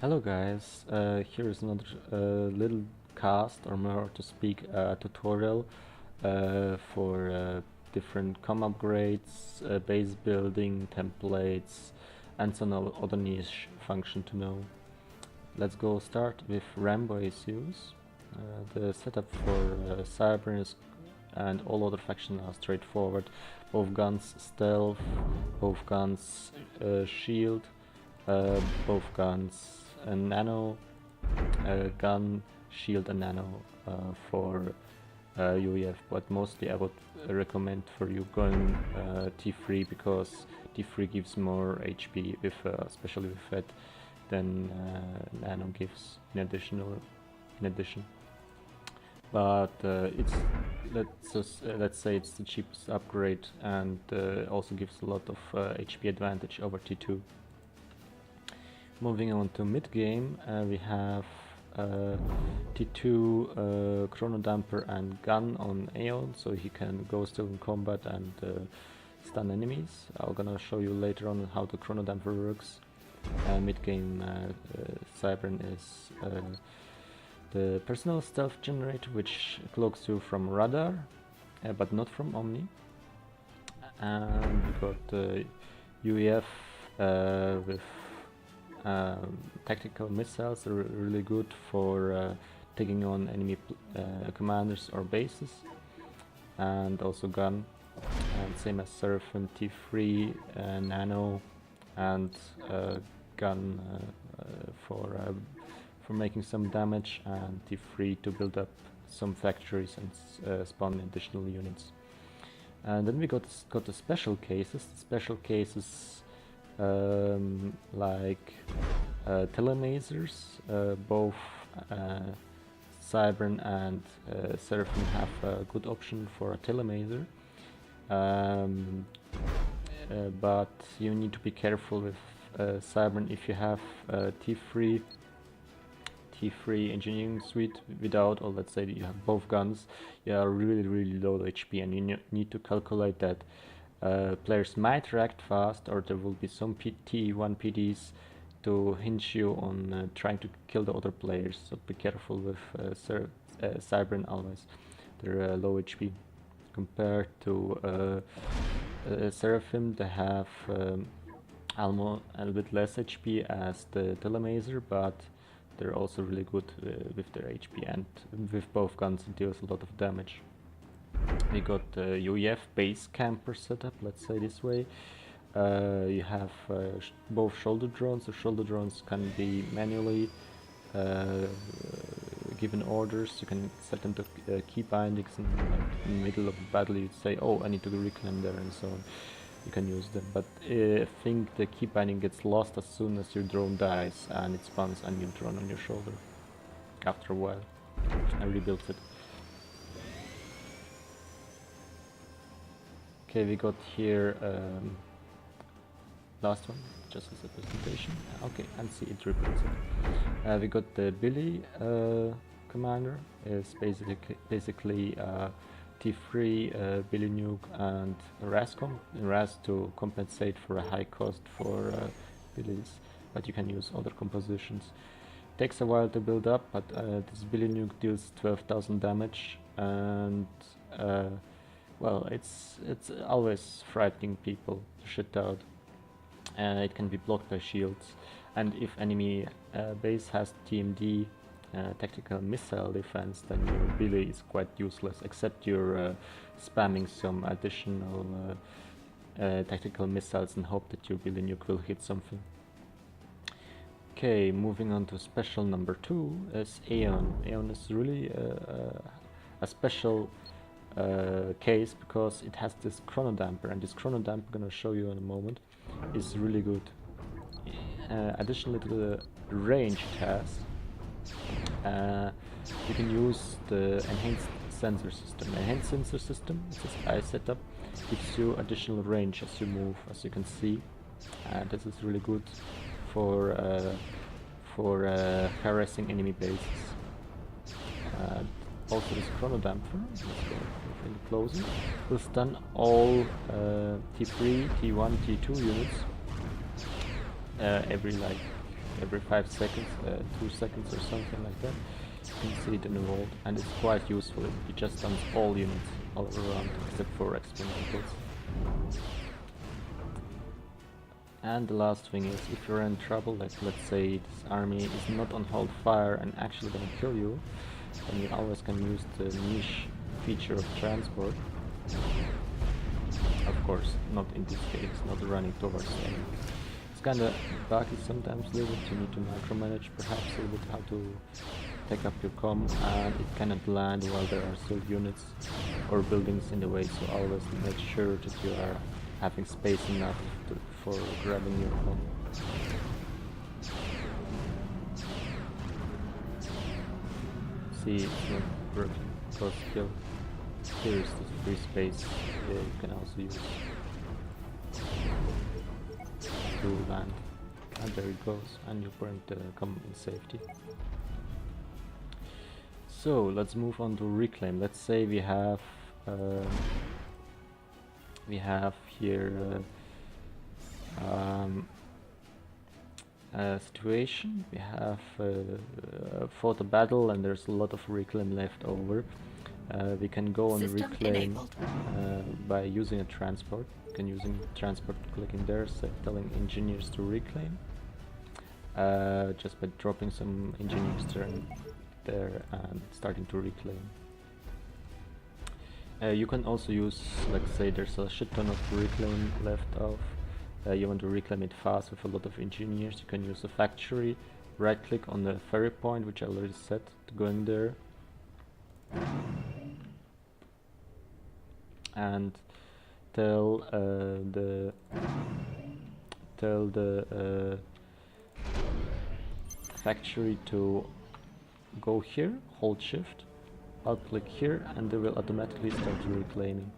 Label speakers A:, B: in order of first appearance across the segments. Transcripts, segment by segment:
A: Hello guys, here is another little cast, or more to speak, tutorial for different com upgrades, base building, templates, and some other niche function to know. Let's go start with Rambo issues. The setup for Cybernus and all other factions are straightforward. Both guns stealth, both guns shield, both guns nano, gun, shield and nano for UEF, but mostly I would recommend for you going T3 because T3 gives more HP, with especially with that, than nano gives in addition. But let's say it's the cheapest upgrade and also gives a lot of HP advantage over T2. Moving on to mid game, we have T2 Chrono Damper and Gun on Aeon, so he can go still in combat and stun enemies. I'm gonna show you later on how the Chrono Damper works. Mid game Cybern is the personal stealth generator, which cloaks you from radar, but not from Omni. And we got UEF with tactical missiles are really good for taking on enemy commanders or bases, and also gun, and same as Seraphim, T3 nano, and gun for making some damage, and T3 to build up some factories and spawn additional units. And then we got the special cases. Special cases like telemasers. Both Cybern and Seraphim have a good option for a telemaser, but you need to be careful with Cybern. If you have T3 engineering suite without, or let's say that you have both guns, you are really low HP, and you need to calculate that players might react fast, or there will be some T1 PDs to hinge you on trying to kill the other players, so be careful with Cybern always. They're low HP. Compared to Seraphim, they have almost a little bit less HP as the telemaser, but they're also really good with their HP, and with both guns it deals a lot of damage. We got the UEF base camper setup, let's say this way. You have both shoulder drones. The shoulder drones can be manually given orders. You can set them to key bindings, and like, in the middle of the battle you'd say, oh, I need to reclaim there, and so on. You can use them, but I think the key binding gets lost as soon as your drone dies and it spawns a new drone on your shoulder after a while. I rebuilt it. Okay, we got here last one, just as a presentation. Okay, and see it rebuilds it. We got the Billy commander. Is basically T3 Billy Nuke and Raz to compensate for a high cost for Billies, but you can use other compositions. Takes a while to build up, but this Billy Nuke deals 12,000 damage, and well, it's always frightening people to shit out. It can be blocked by shields, and if enemy base has TMD, tactical missile defense, then your Billy is quite useless, except you're spamming some additional tactical missiles and hope that your Billy Nuke will hit something. Okay, moving on to special number 2 is Aeon. Aeon is really a special case because it has this Chrono Damper, and this Chrono Damper, I'm gonna show you in a moment, is really good. Additionally to the range it has, you can use the enhanced sensor system. Enhanced sensor system, this I set up, gives you additional range as you move, as you can see, and this is really good for harassing enemy bases. Also this Chrono Damper, let's go a little closer, will stun all T3, T1, T2 units every like every 5 seconds, 2 seconds or something like that. You can see it in the world, and it's quite useful. It just stuns all units all around except for experimentals. And the last thing is, if you're in trouble, like let's say this army is not on hold fire and actually gonna kill you, then you always can use the niche feature of transport. Of course, not in this case, not running towards enemy. It's kinda buggy sometimes, a little bit. You need to micromanage perhaps a little bit how to take up your comm, and it cannot land while there are still units or buildings in the way, so always make sure that you are having space enough for grabbing your comm. See, it's not working because kill. Here is the free space you can also use to land. And there it goes, and you bring the comm in safety. So let's move on to reclaim. Let's say we have here a situation. We have fought a battle and there's a lot of reclaim left over. We can go on reclaim by using a transport. You can using transport, clicking there, so telling engineers to reclaim. Just by dropping some engineers there and starting to reclaim. You can also use, like say there's a shit ton of reclaim left off. You want to reclaim it fast with a lot of engineers. You can use a factory, right click on the ferry point, which I already set to going there, and tell the factory to go here, hold shift, I'll click here, and they will automatically start reclaiming.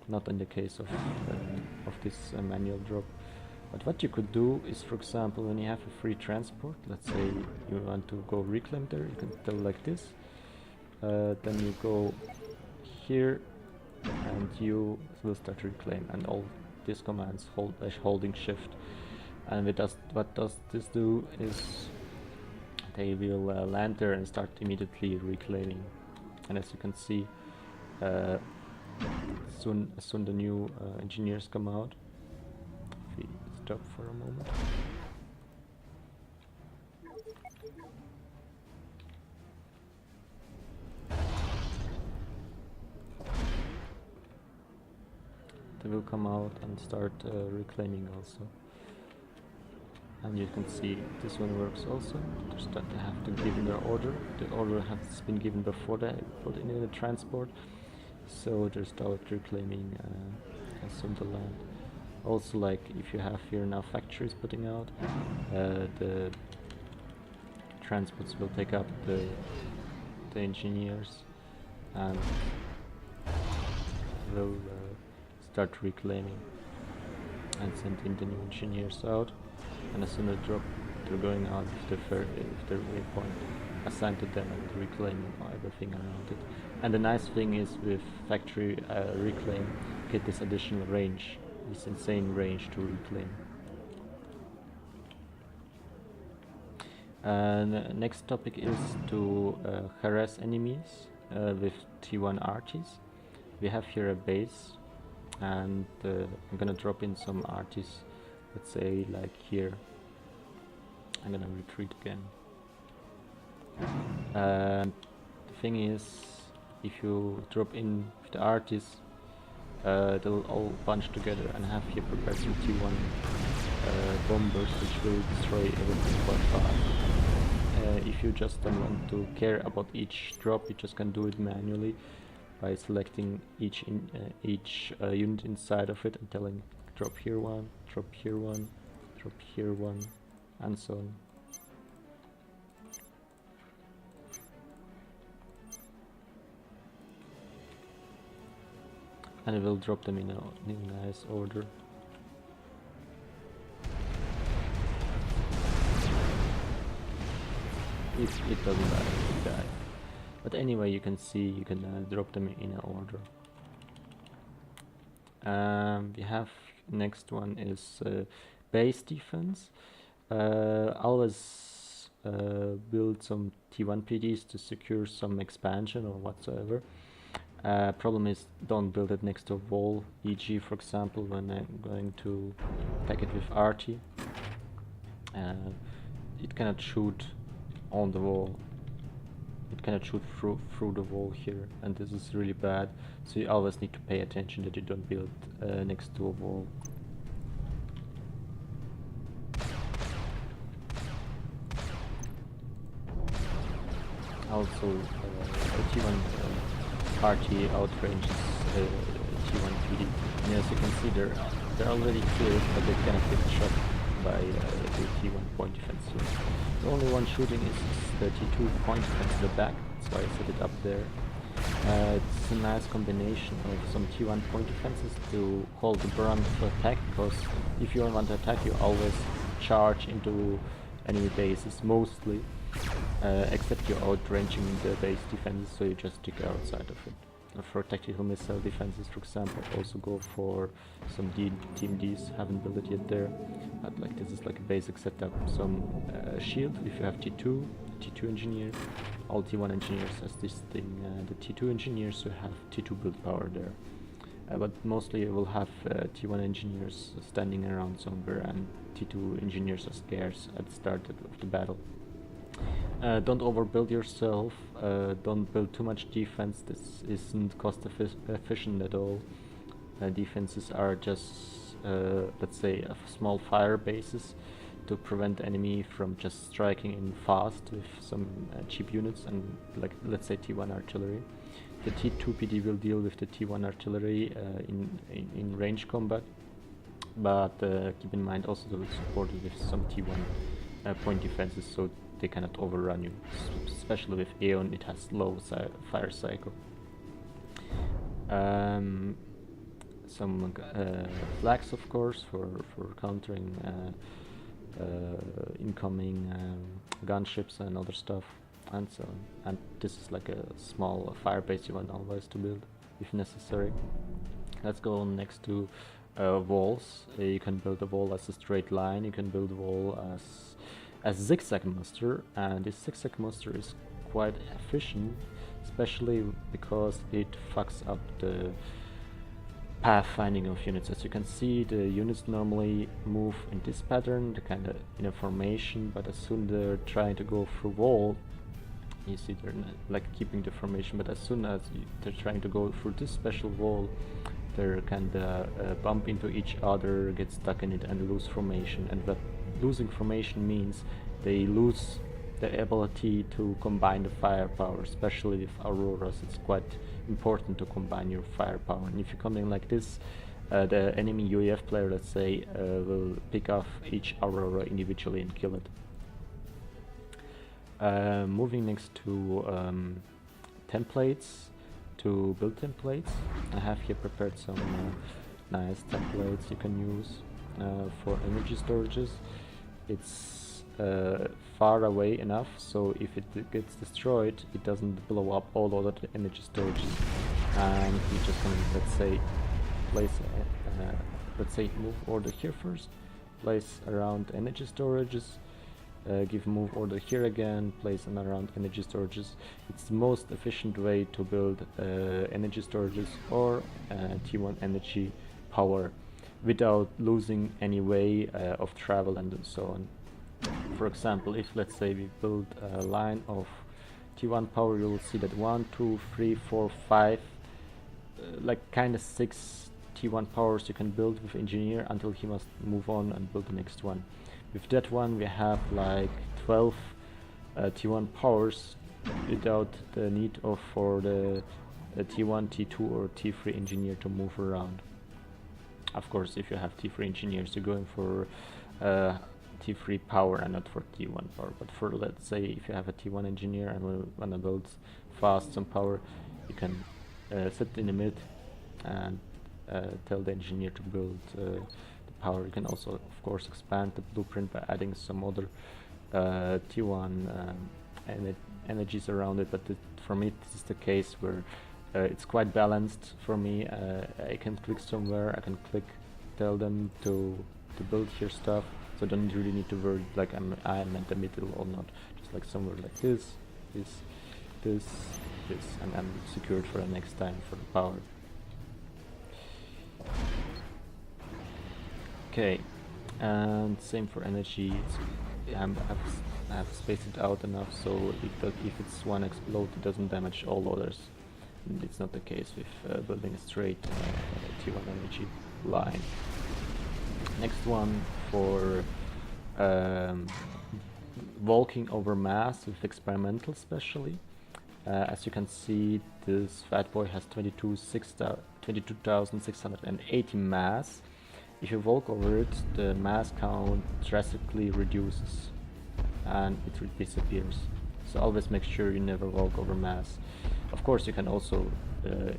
A: Not in the case of this manual drop. But what you could do is, for example, when you have a free transport, let's say you want to go reclaim there, you can tell like this. Then you go here, and you will start to reclaim, and all these commands holding shift. And what does this do is they will land there and start immediately reclaiming. And as you can see, soon the new engineers come out. If we stop for a moment. They will come out and start reclaiming also. And you can see this one works also. Just that they have to give in their order. The order has been given before they put in the transport. So they start reclaiming as soon to land. Also, like if you have here now factories putting out, the transports will take up the engineers and will start reclaiming and send in the new engineers out. And as soon as they're going out if the waypoint assigned to them and reclaiming everything around it. And the nice thing is with factory reclaim, you get this additional range, this insane range to reclaim. And next topic is to harass enemies with T1 arties. We have here a base, and I'm gonna drop in some arties. Let's say like here. I'm gonna retreat again. The thing is, if you drop in with the artists, they'll all bunch together and have here prepared some T1 bombers, which will destroy everything quite fast. If you just don't want to care about each drop, you just can do it manually by selecting each unit inside of it and telling drop here one, drop here one, drop here one, and so on. And it will drop them in a nice order. If it doesn't die, it die. But anyway, you can see you can drop them in an order. We have next one is base defense. Always build some T1 PDs to secure some expansion or whatsoever. Problem is, don't build it next to a wall, e.g. for example when I'm going to attack it with RT. It cannot shoot on the wall. It cannot shoot through the wall here, and this is really bad. So you always need to pay attention that you don't build next to a wall. Also, T1 RT outranges T1 PD. And as you can see, they're already killed, but they cannot get shot by the T1 point defense here. The only one shooting is the T2 point defense in the back, that's why I set it up there. It's a nice combination of some T1 point defenses to hold the brunt for attack, because if you want to attack, you always charge into enemy bases mostly, except you're outranging the base defenses, so you just stick outside of it. For tactical missile defenses, for example, also go for some Team Ds, haven't built it yet there, but like this is like a basic setup. Some shield, if you have T2 engineer, all T1 engineers has this thing, the T2 engineers, so you have T2 build power there. But mostly you will have T1 engineers standing around somewhere, and T2 engineers are scarce at the start of the battle. Don't overbuild yourself, don't build too much defense, this isn't cost efficient at all. Defenses are just, let's say, small fire bases to prevent enemy from just striking in fast with some cheap units, and like, let's say, T1 artillery. The T2 PD will deal with the T1 artillery in range combat, but keep in mind also they will support it with some T1 point defenses, so they cannot overrun you. Especially with Aeon, it has low fire cycle. Some flags, of course, for countering incoming gunships and other stuff, and so on. And this is like a small fire base you want always to build if necessary. Let's go on next to walls. You can build a wall as a straight line, you can build a wall as zigzag muster, and this zigzag muster is quite efficient, especially because it fucks up the pathfinding of units. As you can see, the units normally move in this pattern, they're kind of in a formation, but as soon they're trying to go through wall, you see they're like keeping the formation, but as soon as they're trying to go through this special wall, they're kind of bump into each other, get stuck in it, and lose formation. And what losing formation means, they lose the ability to combine the firepower, especially with auroras. It's quite important to combine your firepower, and if you come in like this, the enemy UAF player, let's say, will pick off each aurora individually and kill it. Moving next to templates, to build templates. I have here prepared some nice templates you can use for energy storages. It's far away enough, so if it gets destroyed, it doesn't blow up all other energy storages, and you just can, let's say, place let's say move order here first, place around energy storages, give move order here again, place them around energy storages. It's the most efficient way to build energy storages or T1 energy power without losing any way of travel and so on. For example, if let's say we build a line of T1 power, you will see that 1, 2, 3, 4, 5, like kind of 6 T1 powers you can build with engineer until he must move on and build the next one. With that one we have like 12 T1 powers without the need for the T1, T2 or T3 engineer to move around. Of course, if you have T3 engineers, you're going for T3 power and not for T1 power. But for, let's say, if you have a T1 engineer and want to build fast some power, you can sit in the mid and tell the engineer to build the power. You can also, of course, expand the blueprint by adding some other T1 energies around it. But for me, this is the case where it's quite balanced for me. I can click somewhere, I can tell them to build here stuff, So don't really need to worry like I'm at the middle or not. Just like somewhere like this, this, this, this, and I'm secured for the next time for the power. Okay, and same for energy. I've spaced it out enough so if it's one explode, it doesn't damage all others. And it's not the case with building a straight T1 energy line. Next one for walking over mass with experimental, especially. As you can see, this fat boy has 22,680 mass. If you walk over it, the mass count drastically reduces and it disappears. So always make sure you never walk over mass. Of course, you can also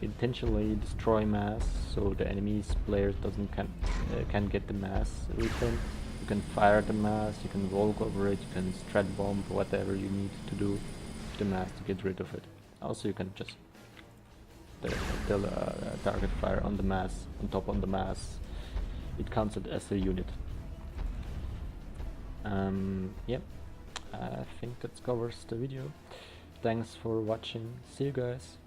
A: intentionally destroy mass, so the enemy's player can get the mass return. You can fire the mass, you can walk over it, you can strat bomb, whatever you need to do with the mass to get rid of it. Also, you can just target fire on the mass, on top on the mass. It counts it as a unit. Yep, I think that covers the video. Thanks for watching. See you guys.